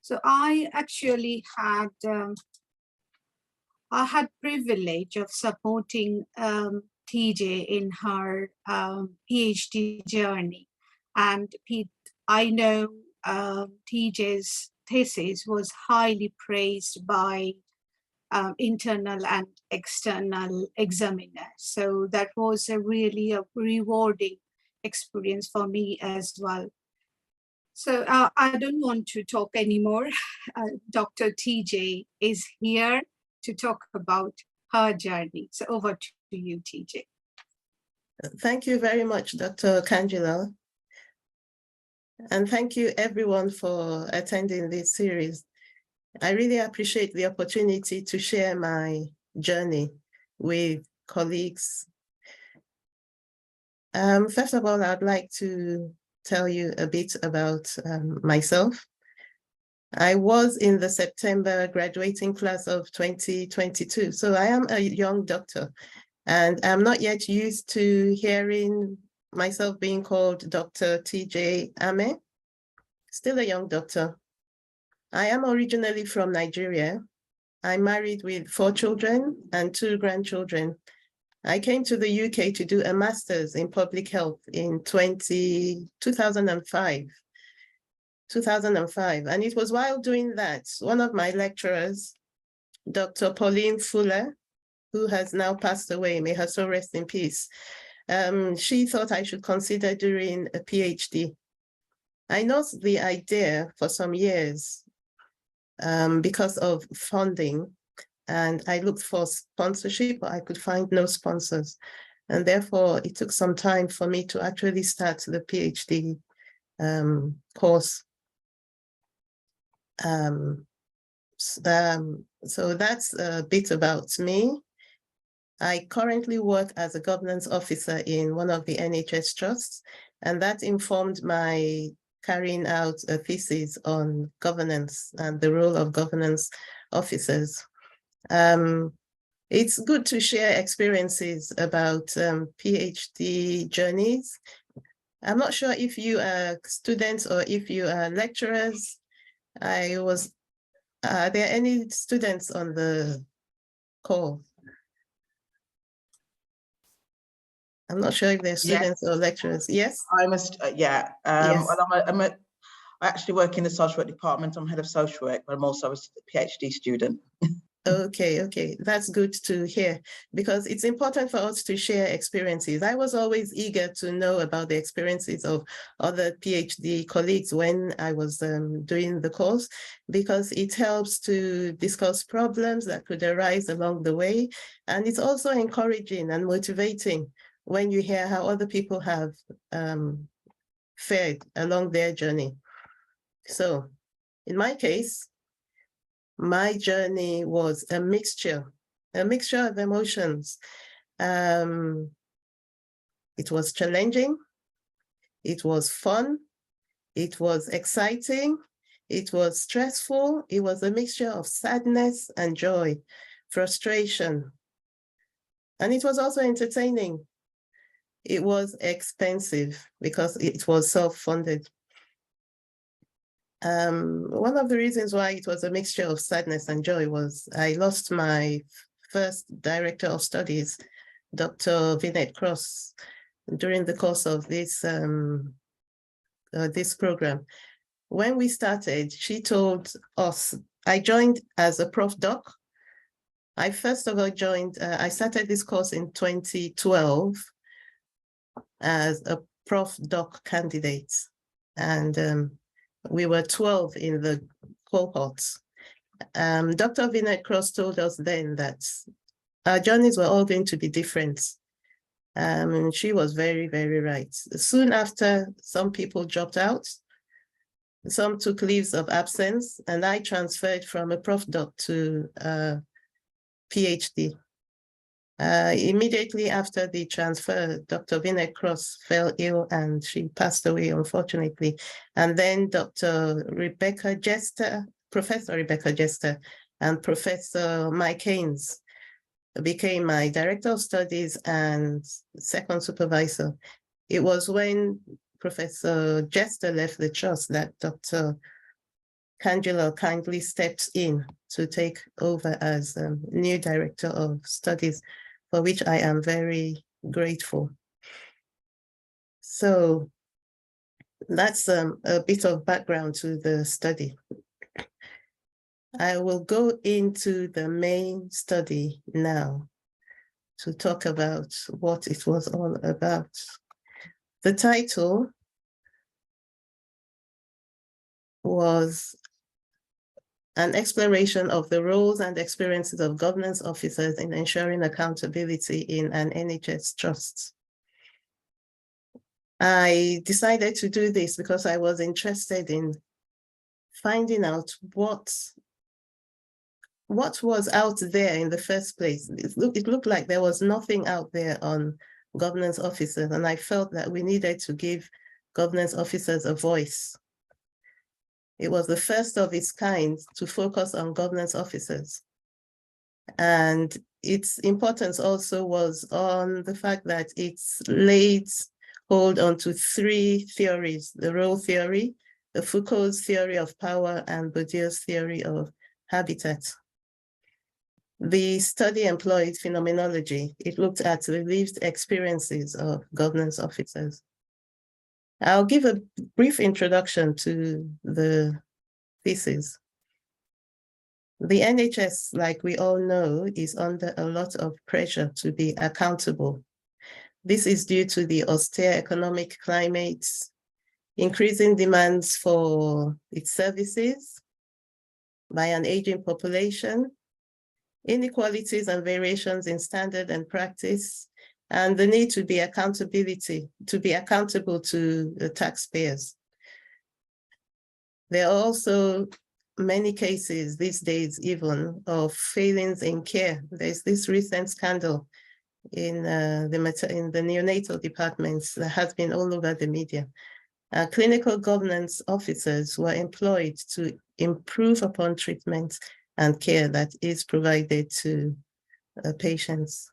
So I actually I had privilege of supporting TJ in her PhD journey, and I know TJ's thesis was highly praised by internal and external examiners. So that was really a rewarding experience for me as well. So I don't want to talk anymore. Dr. TJ is here to talk about her journey. So over to you, TJ. Thank you very much, Dr. Kangela. And thank you everyone for attending this series. I really appreciate the opportunity to share my journey with colleagues. First of all, I'd like to tell you a bit about myself. I was in the September graduating class of 2022, so I am a young doctor, and I'm not yet used to hearing myself being called Dr. T J Ahme, still a young doctor. I am originally from Nigeria. I'm married with 4 children and 2 grandchildren. I came to the UK to do a master's in public health in 2005. And it was while doing that, one of my lecturers, Dr. Pauline Fuller, who has now passed away, may her soul rest in peace, she thought I should consider doing a PhD. I noticed the idea for some years because of funding, and I looked for sponsorship, but I could find no sponsors. And therefore, it took some time for me to actually start the PhD course. So that's a bit about me. I currently work as a governance officer in one of the NHS trusts, and that informed my carrying out a thesis on governance and the role of governance officers. It's good to share experiences about PhD journeys. I'm not sure if you are students or if you are lecturers. Are there any students on the call? I'm not sure if they're students or lecturers. Yes? I must, yeah. Yes. I actually work in the social work department. I'm head of social work, but I'm also a PhD student. Okay, that's good to hear, because it's important for us to share experiences. I was always eager to know about the experiences of other PhD colleagues when I was doing the course, because it helps to discuss problems that could arise along the way. And it's also encouraging and motivating when you hear how other people have fared along their journey. So in my case, my journey was a mixture of emotions. It was challenging, it was fun, it was exciting, it was stressful, it was a mixture of sadness and joy, frustration, and it was also entertaining. It was expensive because it was self-funded. One of the reasons why it was a mixture of sadness and joy was I lost my first director of studies, Dr. Vinette Cross, during the course of this program. When we started, she told us, I joined as a prof doc. I first of all joined, I started this course in 2012 as a prof doc candidate. And we were 12 in the cohorts. Dr. Vinette Cross told us then that our journeys were all going to be different. And she was very, very right. Soon after, some people dropped out, some took leaves of absence, and I transferred from a prof doc to PhD. Immediately after the transfer, Dr. Vinette Cross fell ill and she passed away, unfortunately. And then Dr. Rebecca Jester, Professor Rebecca Jester, and Professor Mike Haynes became my director of studies and second supervisor. It was when Professor Jester left the trust that Dr. Cangelo kindly stepped in to take over as new Director of Studies, for which I am very grateful. So that's a bit of background to the study. I will go into the main study now to talk about what it was all about. The title was an exploration of the roles and experiences of governance officers in ensuring accountability in an NHS trust. I decided to do this because I was interested in finding out what was out there in the first place. It looked like there was nothing out there on governance officers, and I felt that we needed to give governance officers a voice. It was the first of its kind to focus on governance officers. And its importance also was on the fact that it's laid hold onto three theories: the role theory, the Foucault's theory of power, and Bourdieu's theory of habitat. The study employed phenomenology. It looked at the lived experiences of governance officers. I'll give a brief introduction to the thesis. The NHS, like we all know, is under a lot of pressure to be accountable. This is due to the austere economic climate, increasing demands for its services by an aging population, inequalities and variations in standard and practice, and the need to be accountable to the taxpayers. There are also many cases these days even of failings in care. There's this recent scandal in the neonatal departments that has been all over the media. Clinical governance officers were employed to improve upon treatment and care that is provided to patients.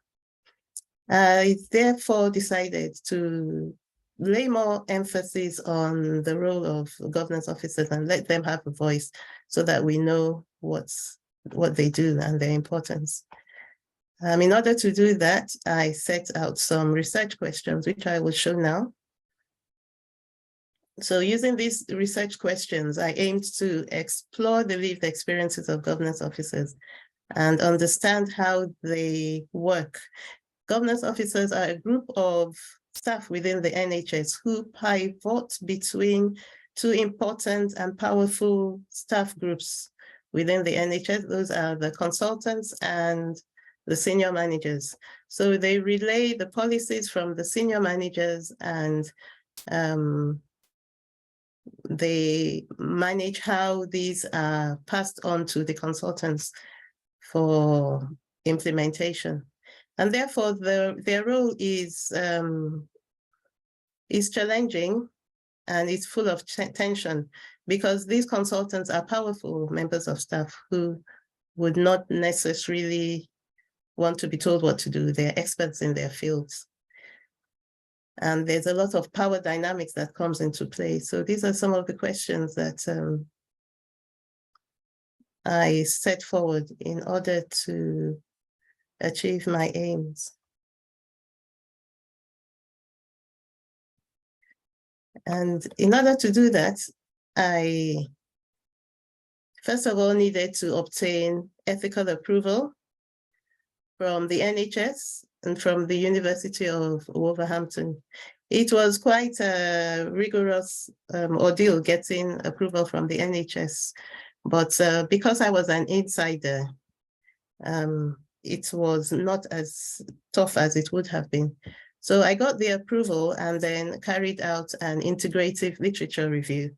I therefore decided to lay more emphasis on the role of governance officers and let them have a voice so that we know what they do and their importance. In order to do that, I set out some research questions, which I will show now. So using these research questions, I aimed to explore the lived experiences of governance officers and understand how they work. Governance officers are a group of staff within the NHS who pivot between two important and powerful staff groups within the NHS. Those are the consultants and the senior managers. So they relay the policies from the senior managers and they manage how these are passed on to the consultants for implementation. And therefore, their role is challenging and it's full of tension because these consultants are powerful members of staff who would not necessarily want to be told what to do. They're experts in their fields. And there's a lot of power dynamics that comes into play. So these are some of the questions that I set forward in order to achieve my aims. And in order to do that, I first of all needed to obtain ethical approval from the NHS and from the University of Wolverhampton. It was quite a rigorous ordeal getting approval from the NHS, but because I was an insider, it was not as tough as it would have been. So I got the approval and then carried out an integrative literature review.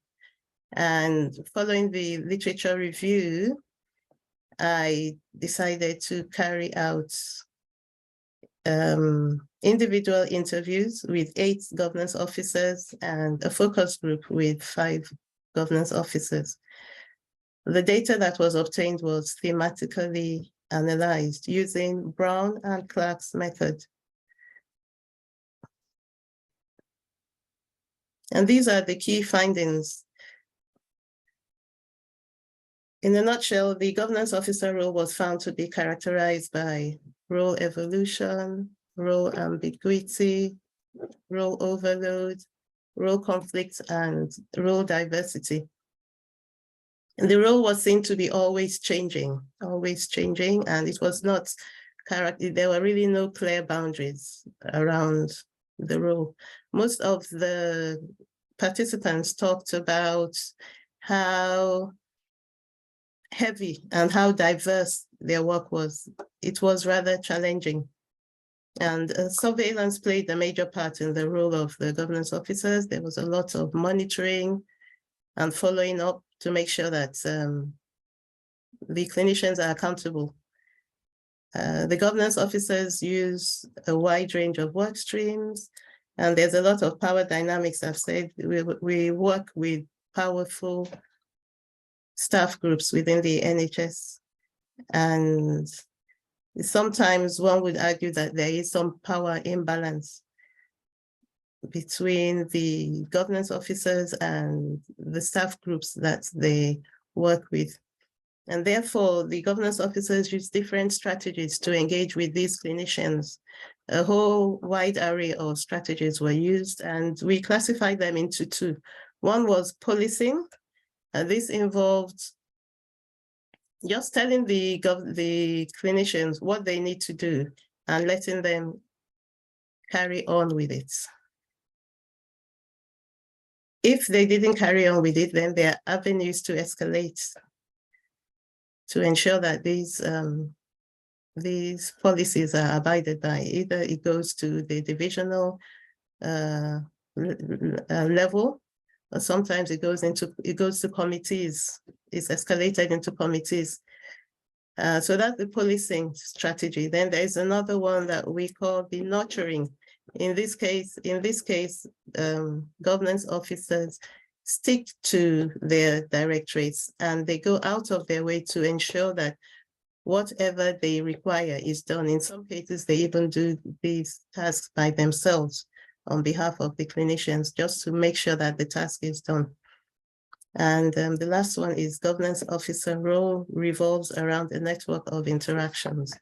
And following the literature review, I decided to carry out individual interviews with 8 governance officers and a focus group with 5 governance officers. The data that was obtained was thematically analyzed using Brown and Clark's method. And these are the key findings. In a nutshell, the governance officer role was found to be characterized by role evolution, role ambiguity, role overload, role conflict, and role diversity. And the role was seen to be always changing, and it was not there were really no clear boundaries around the role. Most of the participants talked about how heavy and how diverse their work was. It was rather challenging. And surveillance played a major part in the role of the governance officers. There was a lot of monitoring and following up to make sure that the clinicians are accountable. The governance officers use a wide range of work streams, and there's a lot of power dynamics. I've said we work with powerful staff groups within the NHS, and sometimes one would argue that there is some power imbalance between the governance officers and the staff groups that they work with. And therefore, the governance officers use different strategies to engage with these clinicians. A whole wide array of strategies were used, and we classified them into two. One was policing, and this involved just telling the clinicians what they need to do and letting them carry on with it. If they didn't carry on with it, then there are avenues to escalate to ensure that these policies are abided by. Either it goes to the divisional level, or sometimes it goes to committees. It's escalated into committees. So that's the policing strategy. Then there's another one that we call the nurturing. In this case, governance officers stick to their directorates and they go out of their way to ensure that whatever they require is done. In some cases, they even do these tasks by themselves on behalf of the clinicians, just to make sure that the task is done. And the last one is governance officer role revolves around a network of interactions.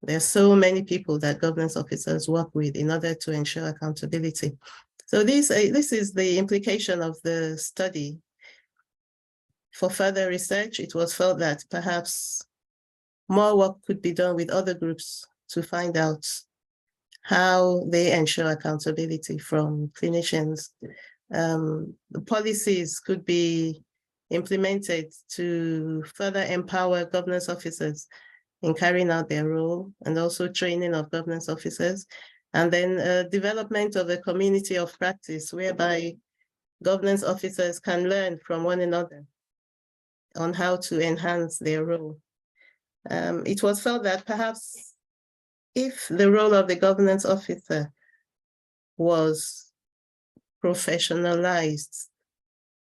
There are so many people that governance officers work with in order to ensure accountability. So this is the implication of the study. For further research, it was felt that perhaps more work could be done with other groups to find out how they ensure accountability from clinicians. The policies could be implemented to further empower governance officers in carrying out their role, and also training of governance officers, and then development of a community of practice whereby governance officers can learn from one another on how to enhance their role. It was felt that perhaps if the role of the governance officer was professionalized,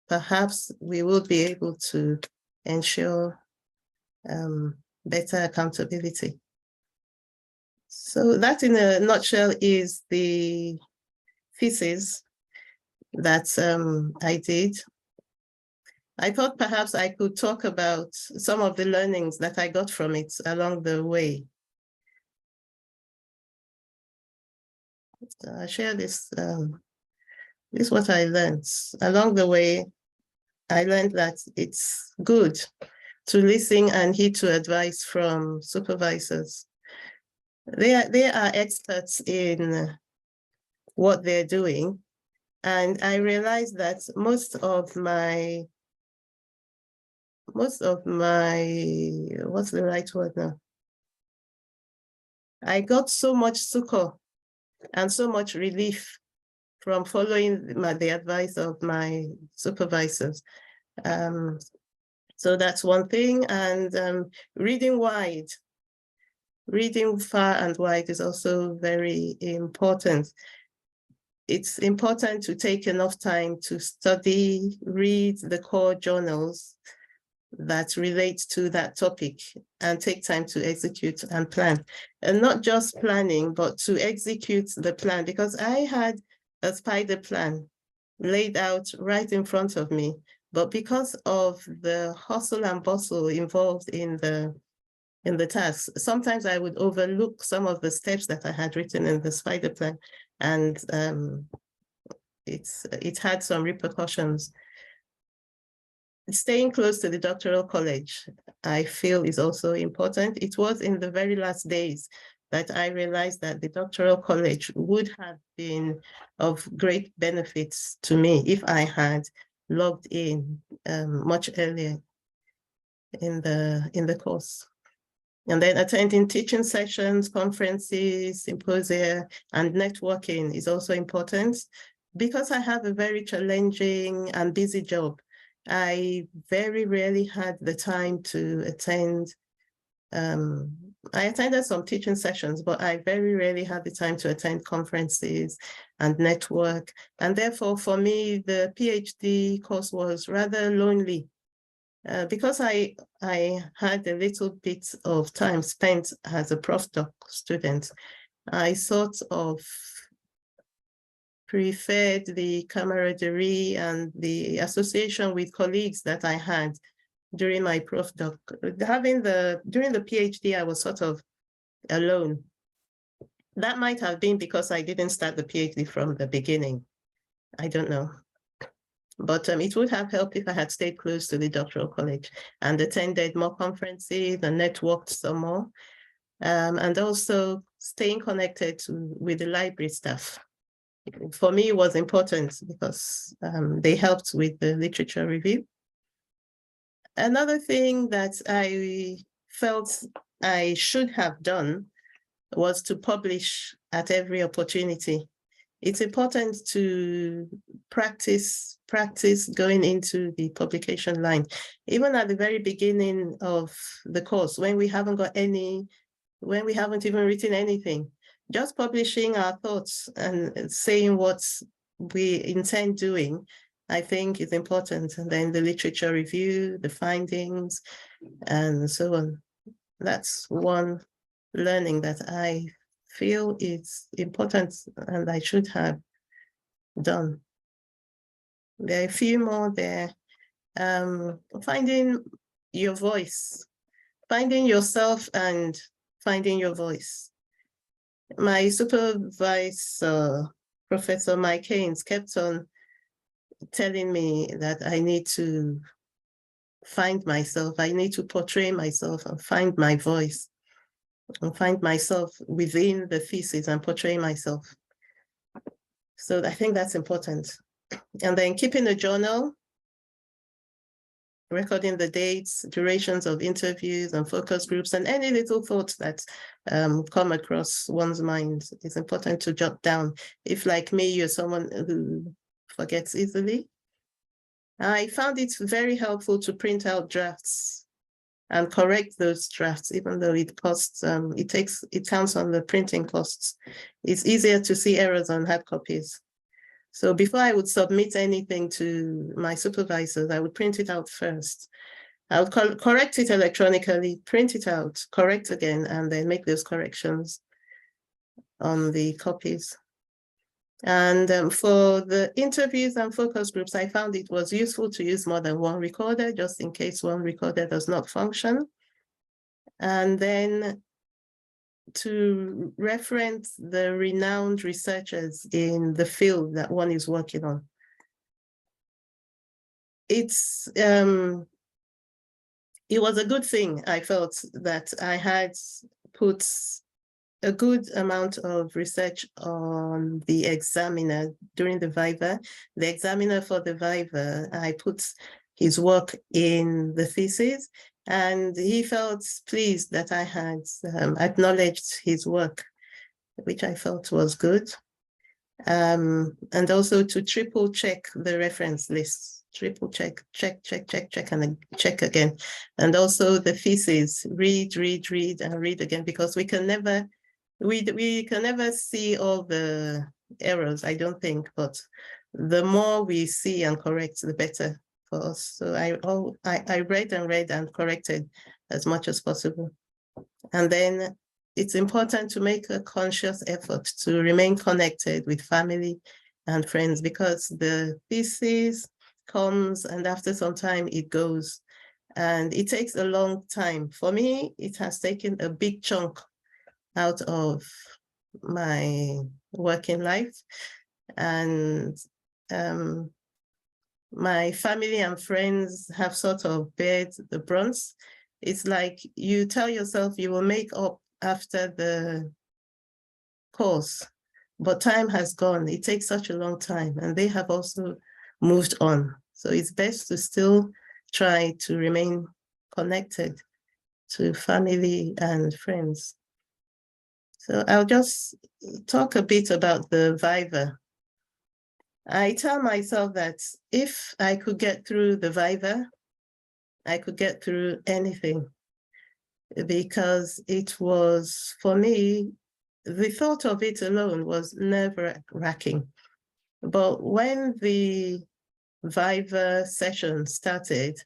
perhaps we will be able to ensure better accountability. So that in a nutshell is the thesis that I did. I thought perhaps I could talk about some of the learnings that I got from it along the way. So I share this, this is what I learned. Along the way, I learned that it's good to listen and heed to advice from supervisors. They are experts in what they're doing. And I realized that most of my, what's the right word now? I got so much succor and so much relief from following the advice of my supervisors. So that's one thing. And reading far and wide is also very important. It's important to take enough time to study, read the core journals that relate to that topic, and take time to execute and plan. And not just planning, but to execute the plan, because I had a spider plan laid out right in front of me, But because of the hustle and bustle involved in the tasks, sometimes I would overlook some of the steps that I had written in the spider plan, and it had some repercussions. Staying close to the doctoral college, I feel, is also important. It was in the very last days that I realized that the doctoral college would have been of great benefits to me if I had logged in much earlier in the course. And then attending teaching sessions, conferences, symposia, and networking is also important. Because I have a very challenging and busy job, I very rarely had the time to attend. I attended some teaching sessions, but I very rarely had the time to attend conferences and network. And therefore, for me, the PhD course was rather lonely. Because I had a little bit of time spent as a postdoc student, I sort of preferred the camaraderie and the association with colleagues that I had during my postdoc. During the PhD, I was sort of alone. That might have been because I didn't start the PhD from the beginning. I don't know. But it would have helped if I had stayed close to the doctoral college and attended more conferences and networked some more. And also staying connected with the library staff. For me, it was important because they helped with the literature review. Another thing that I felt I should have done was to publish at every opportunity. It's important to practice going into the publication line. Even at the very beginning of the course, when we haven't even written anything, just publishing our thoughts and saying what we intend doing, I think is important. And then the literature review, the findings, and so on. That's one learning that I feel is important and I should have done. There are a few more there. Finding your voice, finding yourself and finding your voice. My supervisor, Professor Mike Haynes, kept on telling me that I need to find myself, I need to portray myself and find my voice and find myself within the thesis and portray myself. So I think that's important. And then keeping a journal, recording the dates, durations of interviews and focus groups, and any little thoughts that come across one's mind is important to jot down. If, like me, you're someone who forgets easily. I found it very helpful to print out drafts and correct those drafts, even though it costs, it counts on the printing costs. It's easier to see errors on hard copies. So before I would submit anything to my supervisors, I would print it out first. I would correct it electronically, print it out, correct again, and then make those corrections on the copies. And for the interviews and focus groups, I found it was useful to use more than one recorder, just in case one recorder does not function. And then to reference the renowned researchers in the field that one is working on. It was a good thing, I felt, that I had put a good amount of research on the examiner during the Viva. The examiner for the Viva, I put his work in the thesis, and he felt pleased that I had acknowledged his work, which I felt was good. And also to triple check the reference lists, triple check, and then check again. And also the thesis, read, and read again, because we can never see all the errors, I don't think, but the more we see and correct, the better for us. So I read and corrected as much as possible. And then it's important to make a conscious effort to remain connected with family and friends, because the thesis comes and after some time it goes. And it takes a long time. For me, it has taken a big chunk out of my working life. And my family and friends have sort of bared the brunt. It's like you tell yourself you will make up after the course, but time has gone. It takes such a long time, and they have also moved on. So it's best to still try to remain connected to family and friends. So I'll just talk a bit about the Viva. I tell myself that if I could get through the Viva, I could get through anything, because it was, for me, the thought of it alone was nerve-wracking. But when the Viva session started,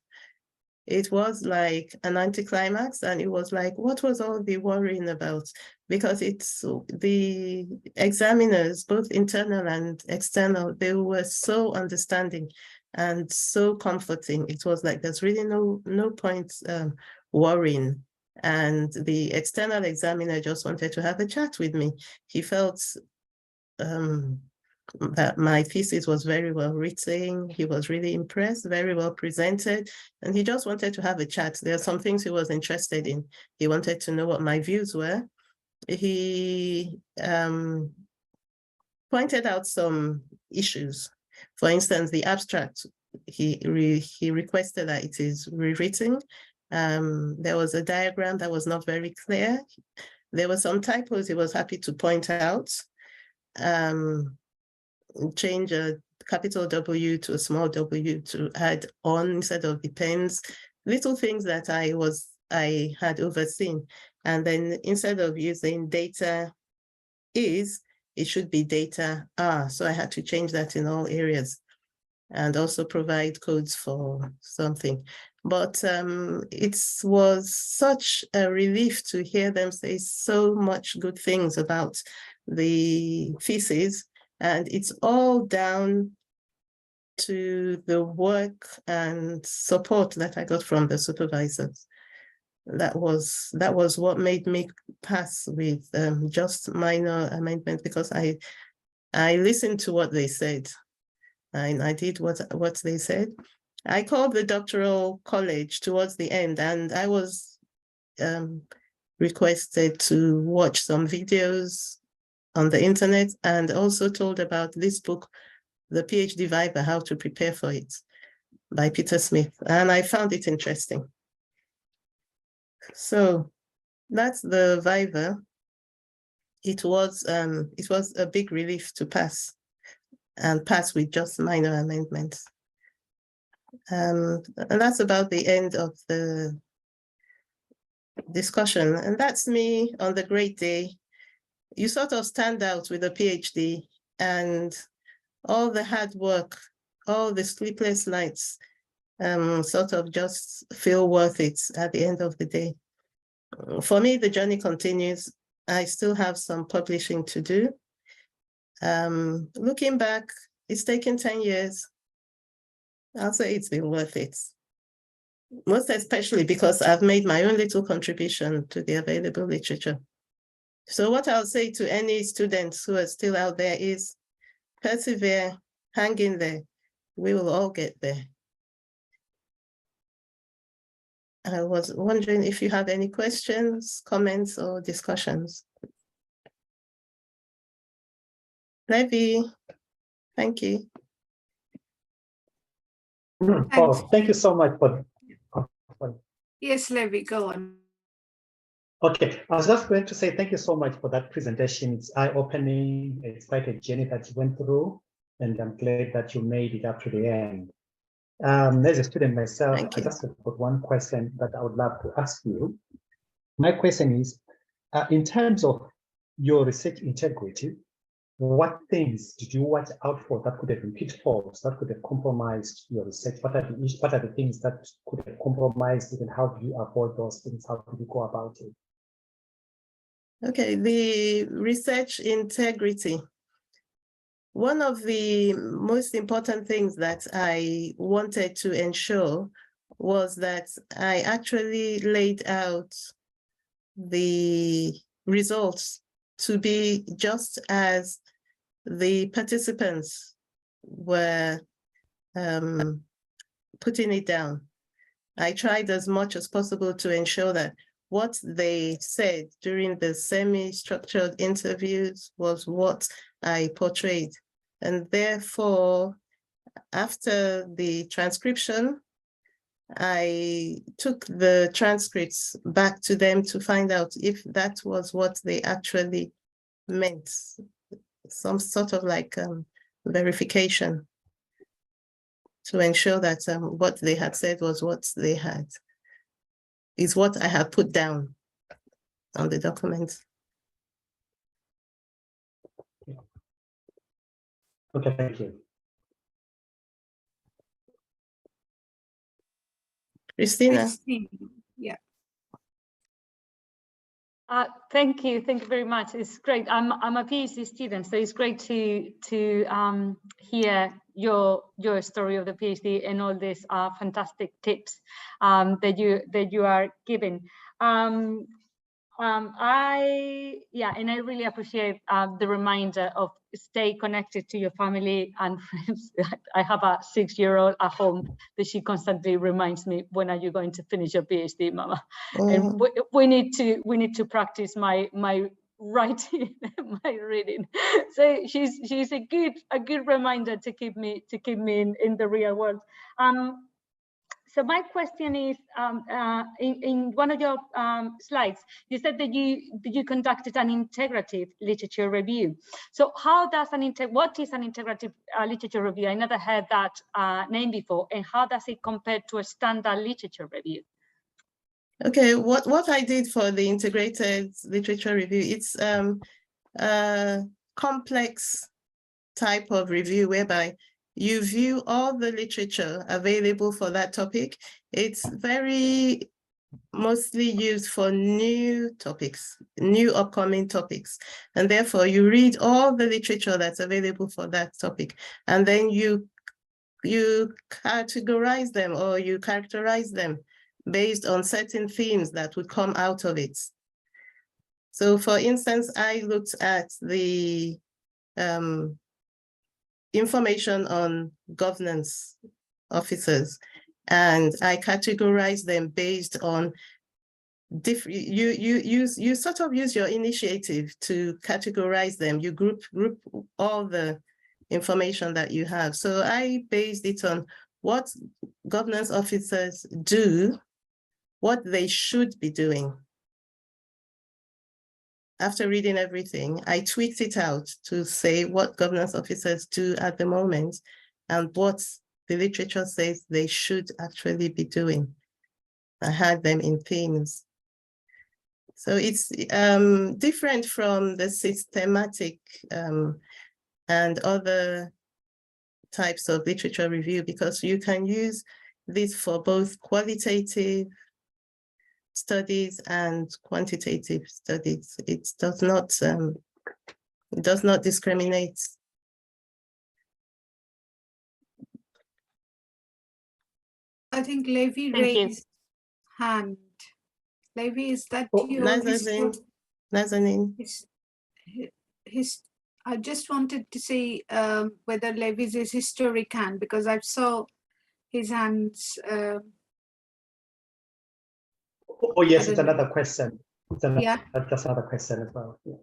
it was like an anticlimax, and it was like, what was all the worrying about? Because it's the examiners, both internal and external, they were so understanding and so comforting. It was like, there's really no point worrying. And the external examiner just wanted to have a chat with me. He felt that my thesis was very well written. He was really impressed, very well presented, and he just wanted to have a chat. There are some things he was interested in. He wanted to know what my views were. He pointed out some issues. For instance, the abstract, he requested that it is rewritten. There was a diagram that was not very clear. There were some typos he was happy to point out. Change a capital W to a small w to add on instead of depends. Little things that I had overseen. And then instead of using data is, it should be data are. So I had to change that in all areas and also provide codes for something. But it was such a relief to hear them say so much good things about the thesis. And it's all down to the work and support that I got from the supervisors. That was what made me pass with just minor amendment, because I listened to what they said, and I did what they said. I called the doctoral college towards the end, and I was requested to watch some videos on the internet, and also told about this book, The PhD Viva, How to Prepare for It, by Peter Smith, and I found it interesting. So that's the Viva. It was a big relief to pass, and pass with just minor amendments. And that's about the end of the discussion. And that's me on the great day. You sort of stand out with a PhD, and all the hard work, all the sleepless nights, sort of just feel worth it at the end of the day. For me, the journey continues. I still have some publishing to do. Looking back, it's taken 10 years. I'll say it's been worth it. Most especially because I've made my own little contribution to the available literature. So what I'll say to any students who are still out there is persevere, hang in there. We will all get there. I was wondering if you have any questions, comments, or discussions. Levy, thank you. Oh, thank you so much for. Yes, Levy, go on. Okay, I was just going to say thank you so much for that presentation. It's eye-opening. It's quite a journey that you went through, and I'm glad that you made it up to the end. As a student myself, I just have got one question that I would love to ask you. My question is, in terms of your research integrity, what things did you watch out for that could have been pitfalls, that could have compromised your research? What are the things that could have compromised it, and how do you avoid those things? How do you go about it? Okay, the research integrity. one of the most important things that I wanted to ensure was that I actually laid out the results to be just as the participants were putting it down. I tried as much as possible to ensure that what they said during the semi-structured interviews was what I portrayed. And therefore, after the transcription, I took the transcripts back to them to find out if that was what they actually meant, some sort of like verification to ensure that what they had said was what they had, is what I had put down on the document. Okay, thank you. Christina? Christine, yeah. Thank you very much. It's great. I'm a PhD student, so it's great to hear your story of the PhD and all these fantastic tips that you are giving. And I really appreciate the reminder of stay connected to your family and friends. I have a 6-year-old at home that she constantly reminds me, when are you going to finish your PhD, Mama? And we need to practice my writing, my reading. So she's a good reminder to keep me in the real world. So my question is, in one of your slides, you said that you conducted an integrative literature review. So how does what is an integrative literature review? I never heard that name before. And how does it compare to a standard literature review? Okay, what I did for the integrated literature review, it's a complex type of review whereby you view all the literature available for that topic. It's very mostly used for new topics, new upcoming topics. And therefore you read all the literature that's available for that topic. And then you categorize them, or you characterize them based on certain themes that would come out of it. So for instance, I looked at the information on governance officers, and I categorize them based on different, you sort of use your initiative to categorize them. You group all the information that you have. So I based it on what governance officers do, what they should be doing. After reading everything, I tweaked it out to say what governance officers do at the moment and what the literature says they should actually be doing. I had them in themes. So it's different from the systematic and other types of literature review, because you can use this for both qualitative studies and quantitative studies. It does not discriminate. I think Levi raised hand. Levi, is that Nazanin? I just wanted to see whether Levi's is historic hand, because I saw his hands. Oh yes, it's another question. It's another, yeah. That's another question as well. Yeah.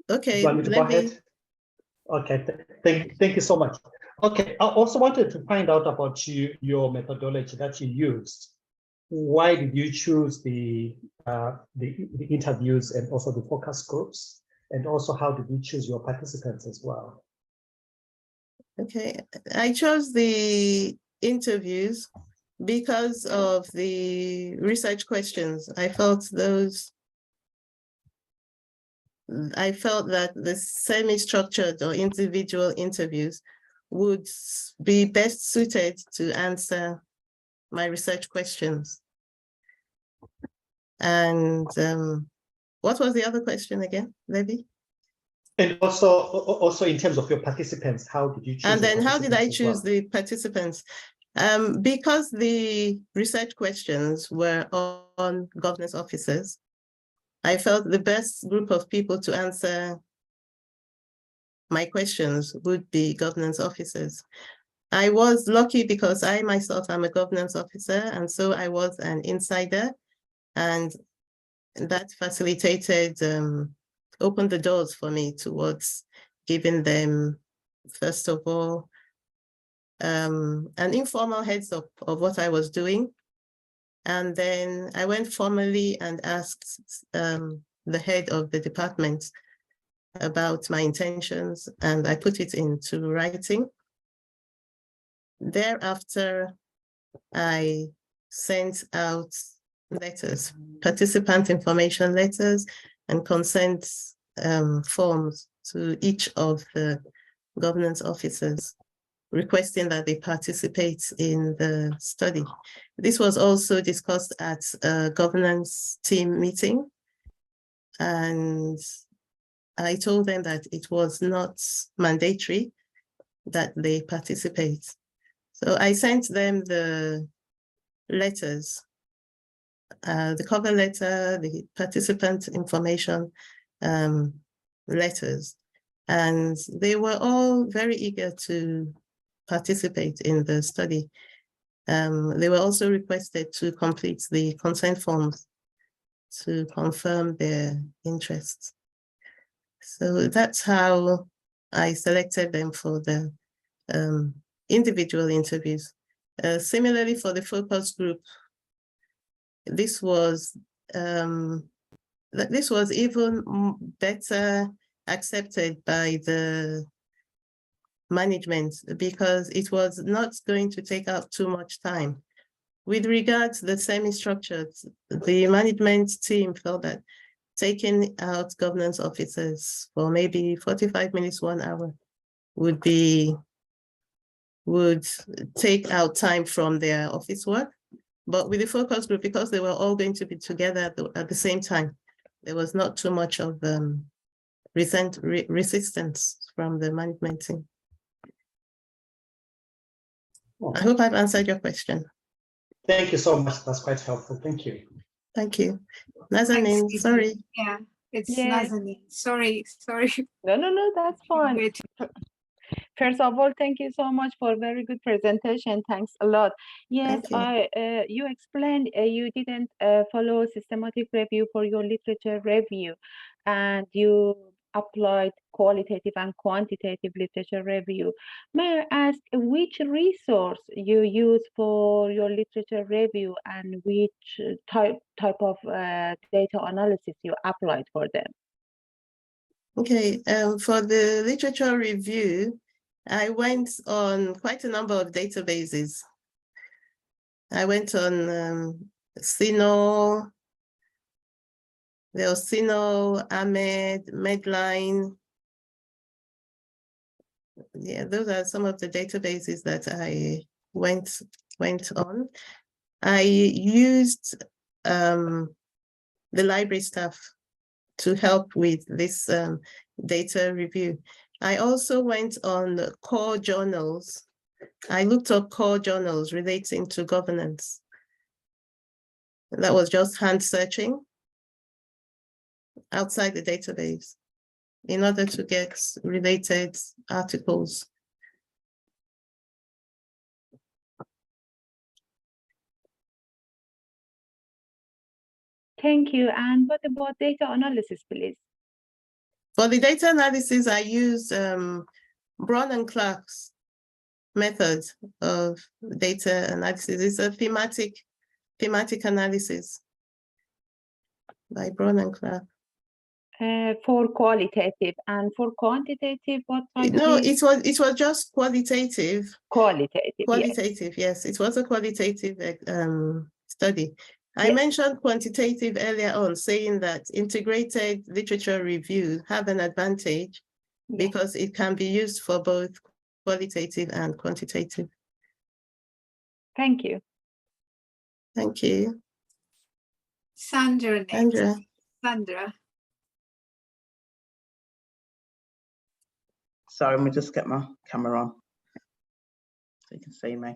Okay, Do you want me to go ahead? Okay, thank you so much. Okay, I also wanted to find out about your methodology that you used. Why did you choose the interviews and also the focus groups? And also, how did you choose your participants as well? Okay, I chose the interviews because of the research questions. I felt that the semi-structured or individual interviews would be best suited to answer my research questions. And what was the other question again, Levi? And also in terms of your participants, how did you choose? And your then how did I participants as well? choose the participants? Because the research questions were on governance officers, I felt the best group of people to answer my questions would be governance officers. I was lucky because I myself am a governance officer, and so I was an insider, and that facilitated, opened the doors for me towards giving them, first of all, an informal heads up of what I was doing. And then I went formally and asked the head of the department about my intentions, and I put it into writing. Thereafter, I sent out letters, participant information letters and consent forms to each of the governance officers, requesting that they participate in the study. This was also discussed at a governance team meeting, and I told them that it was not mandatory that they participate. So I sent them the letters, the cover letter, the participant information letters, and they were all very eager to participate in the study. They were also requested to complete the consent forms to confirm their interests. So that's how I selected them for the individual interviews. Similarly, for the focus group, this was even better accepted by the management because it was not going to take up too much time. With regard to the semi-structured, the management team felt that taking out governance officers for maybe 45 minutes, 1 hour would take out time from their office work. But with the focus group, because they were all going to be together at the same time, there was not too much of resistance from the management team. I hope I've answered your question. Thank you so much. That's quite helpful. Thank you. Thank you. Nazanin, Thanks, sorry. Yeah, it's Yeah. Nazanin. Sorry. No, that's fine. Wait. First of all, thank you so much for very good presentation. Thanks a lot. Yes, Thank you explained you didn't follow systematic review for your literature review, and you applied qualitative and quantitative literature review. May I ask which resource you use for your literature review and which type of data analysis you applied for them? Okay, for the literature review, I went on quite a number of databases. I went on Sino, there was Sino, Ahmed, Medline. Yeah, those are some of the databases that I went on. I used the library staff to help with this data review. I also went on core journals. I looked up core journals relating to governance. That was just hand searching outside the database in order to get related articles. Thank you. And what about data analysis, please? For the data analysis, I use Braun and Clark's method of data analysis. It's a thematic analysis by Braun and Clark. For qualitative, and for quantitative, what type? No, is it was just qualitative. qualitative. Qualitative, yes. It was a qualitative study. I Yes. mentioned quantitative earlier on, saying that integrated literature review have an advantage because it can be used for both qualitative and quantitative. Thank you. Thank you. Sandra next. Sandra. Sandra. Sorry, let me just get my camera on so you can see me.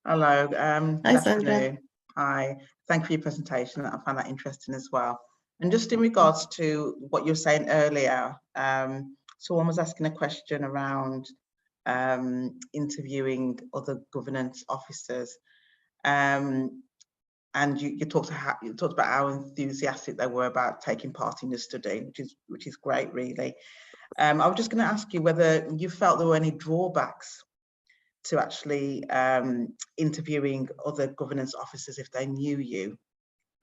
Hello, good Hi, Sandra. afternoon. Hi, thank you for your presentation. I found that interesting as well. And just in regards to what you were saying earlier, someone was asking a question around interviewing other governance officers. And you talked about how enthusiastic they were about taking part in the study, which is great, really. I was just going to ask you whether you felt there were any drawbacks to actually interviewing other governance officers if they knew you.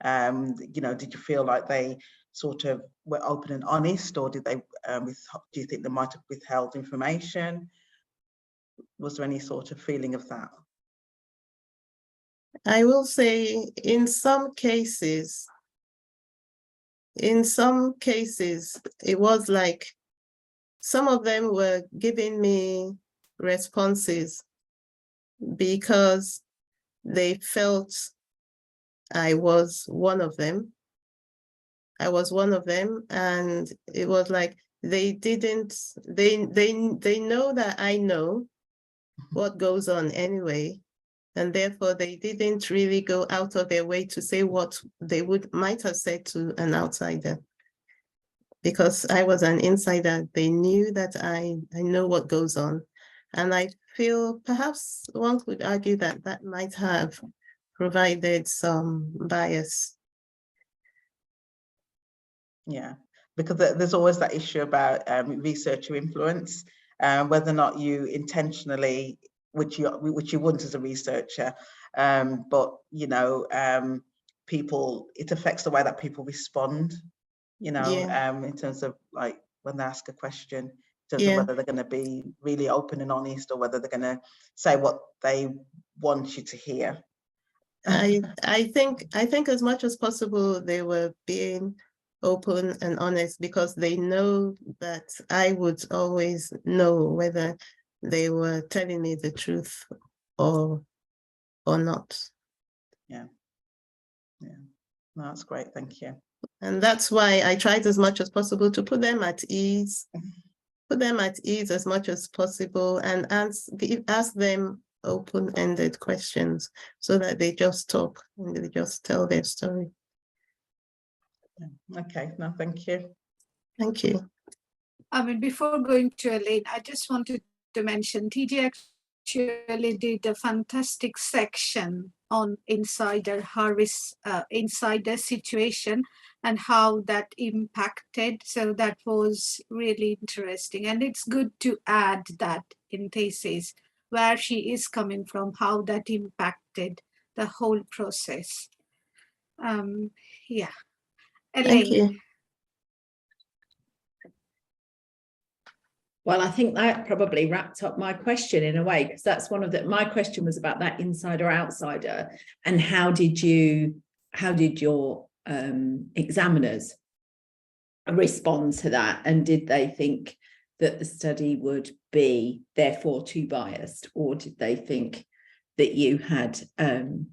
You know, did you feel like they sort of were open and honest, or did they? Do you think they might have withheld information? Was there any sort of feeling of that? I will say in some cases, it was like some of them were giving me responses because they felt I was one of them. And it was like they know that I know what goes on anyway. And therefore, they didn't really go out of their way to say what they might have said to an outsider. Because I was an insider, they knew that I know what goes on. And I feel perhaps one could argue that that might have provided some bias. Yeah, because there's always that issue about researcher influence, whether or not you intentionally, which you wouldn't as a researcher, but you know, it affects the way that people respond, you know, Yeah. in terms of like when they ask a question, in terms Yeah. of whether they're going to be really open and honest, or whether they're going to say what they want you to hear. I think as much as possible they were being open and honest, because they know that I would always know whether they were telling me the truth or not. Yeah. No, that's great, thank you. And that's why I tried as much as possible to put them at ease as much as possible, and ask them open-ended questions so that they just talk and they just tell their story. Okay, no, thank you. Thank you. I mean, before going to Elaine, I just wanted to mention TJ actually did a fantastic section on insider situation and how that impacted. So that was really interesting. And it's good to add that in thesis, where she is coming from, how that impacted the whole process. Yeah. Elaine. Thank you. Well, I think that probably wrapped up my question in a way, because that's my question was about that insider outsider, and how did your examiners respond to that, and did they think that the study would be therefore too biased, or did they think that you had been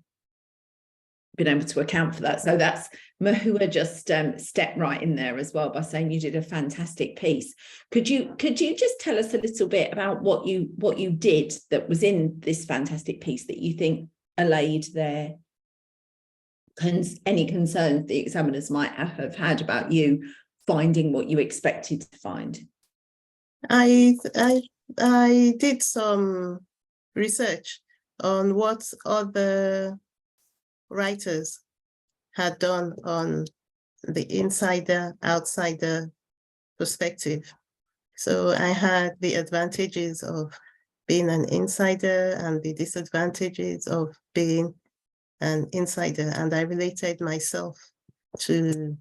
able to account for that? So that's Mahua just stepped right in there as well by saying you did a fantastic piece. Could you just tell us a little bit about what you did that was in this fantastic piece that you think allayed any concerns the examiners might have had about you finding what you expected to find? I did some research on what other writers had done on the insider-outsider perspective. So I had the advantages of being an insider and the disadvantages of being an insider, and I related myself to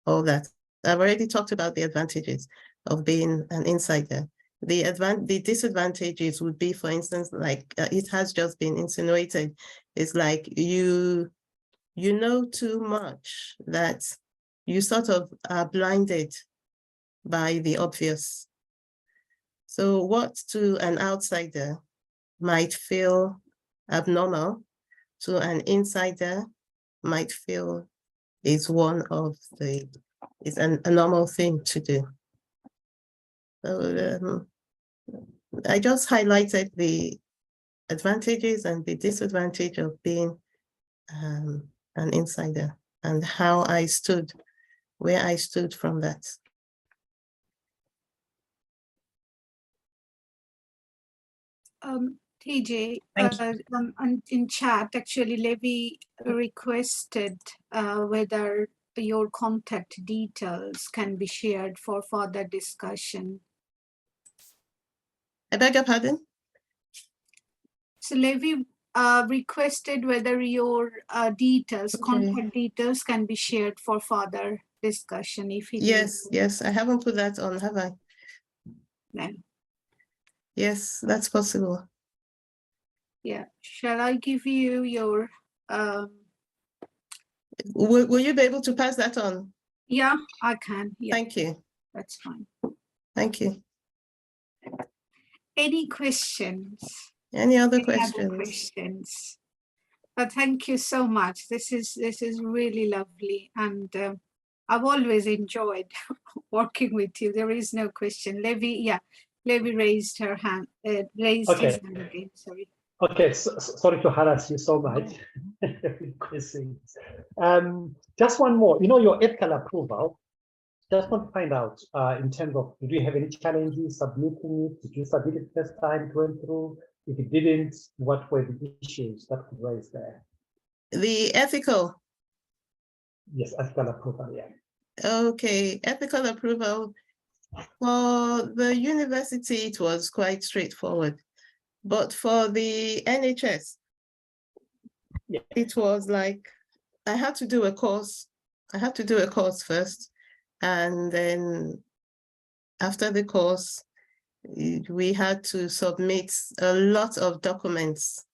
all that. I've already talked about the advantages of being an insider. The disadvantages would be, for instance, like it has just been insinuated, it's like you know too much that you sort of are blinded by the obvious. So what to an outsider might feel abnormal, to an insider might feel is a normal thing to do. So I just highlighted the advantages and the disadvantage of being an insider and how I stood, where I stood from that. TJ, Thank in chat, actually, Levi requested whether your contact details can be shared for further discussion. I beg your pardon? So Levi requested whether your details, Okay. contact details can be shared for further discussion if he Yes, yes, I haven't put that on, have I? No. Yes, that's possible. Yeah. Shall I give you your Will you be able to pass that on? yeah, I can. Yeah, Thank you. that's fine. Thank you. Any questions? Any other Any other questions? questions? But thank you so much. This is really lovely, and I've always enjoyed working with you. There is no question. Levi, yeah, Levi raised her hand. Raised his Okay. hand again. Sorry. Okay, sorry to harass you so much. Questions. Just one more. You know, your ethical approval. Just want to find out in terms of, did you have any challenges submitting it? Did you submit it first time it went through? If it didn't, what were the issues that could raise there? The ethical. Yes, ethical approval, yeah. Okay, ethical approval. For the university, it was quite straightforward. But for the NHS, Yeah. it was like, I had to do a course. I had to do a course first. And then after the course, we had to submit a lot of documents.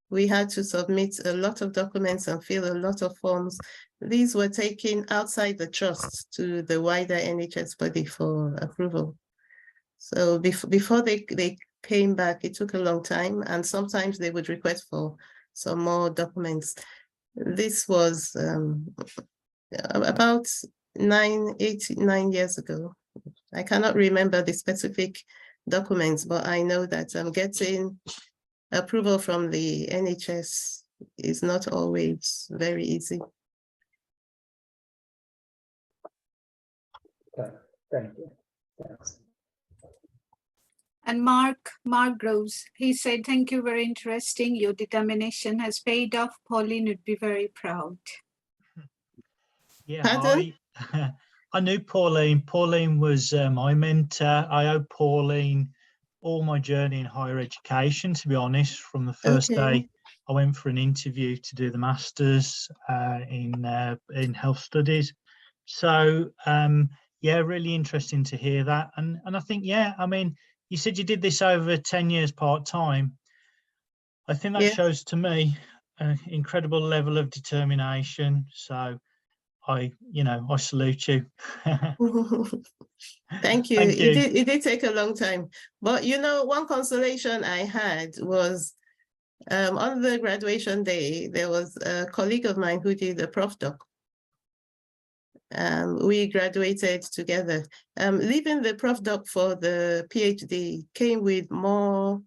We had to submit a lot of documents and fill a lot of forms. These were taken outside the trust to the wider NHS body for approval. So before they came back, it took a long time, and sometimes they would request for some more documents. This was about 9 years ago. I cannot remember the specific documents, but I know that getting approval from the NHS is not always very easy. Okay, thank you. Thanks. And Mark Groves, he said, thank you, very interesting. Your determination has paid off. Pauline would be very proud. Yeah, Pardon? I knew Pauline. Pauline was my mentor. I owe Pauline all my journey in higher education, to be honest. From the first day I went for an interview to do the Masters in health studies. So, yeah, really interesting to hear that. And I think, yeah, I mean, you said you did this over 10 years part-time. I think that shows to me an incredible level of determination. So I salute you. Thank you. Thank you. It did take a long time. But you know, one consolation I had was on the graduation day, there was a colleague of mine who did a prof doc. We graduated together. Leaving the prof doc for the PhD came with more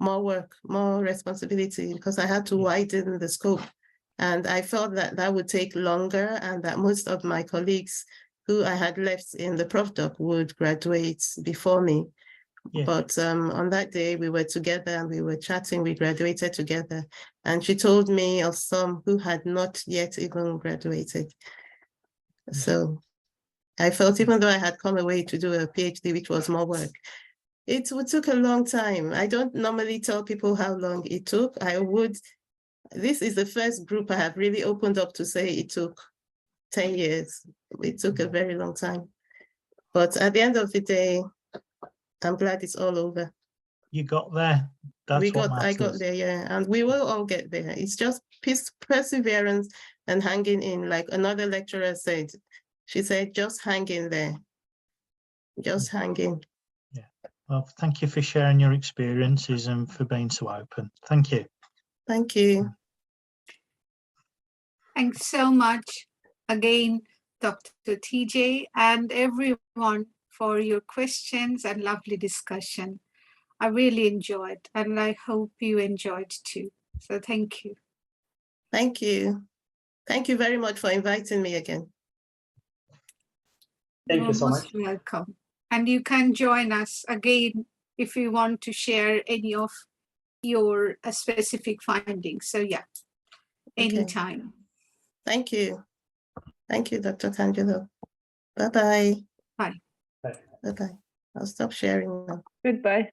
work, more responsibility, because I had to widen the scope. And I felt that that would take longer, and that most of my colleagues who I had left in the prof doc would graduate before me. Yeah. But on that day, we were together and we were chatting, we graduated together. And she told me of some who had not yet even graduated. So I felt, even though I had come away to do a PhD, which was more work, it took a long time. I don't normally tell people how long it took. This is the first group I have really opened up to say it took 10 years. It took a very long time. But at the end of the day, I'm glad it's all over. You got there. I got there, yeah. And we will all get there. It's just perseverance and hanging in. Like another lecturer said, she said, just hang in there. Just hang in. Yeah. Well, thank you for sharing your experiences and for being so open. Thank you. Thank you. Thanks so much again, Dr. TJ, and everyone for your questions and lovely discussion. I really enjoyed, and I hope you enjoyed too. So thank you. Thank you. Thank you very much for inviting me again. Thank you You're so most much. welcome. And you can join us again if you want to share any of your specific findings. So yeah, Okay. anytime. Thank you. Thank you, Dr. Tangelo. Bye-bye. Bye. Bye. Bye-bye. I'll stop sharing now. Goodbye.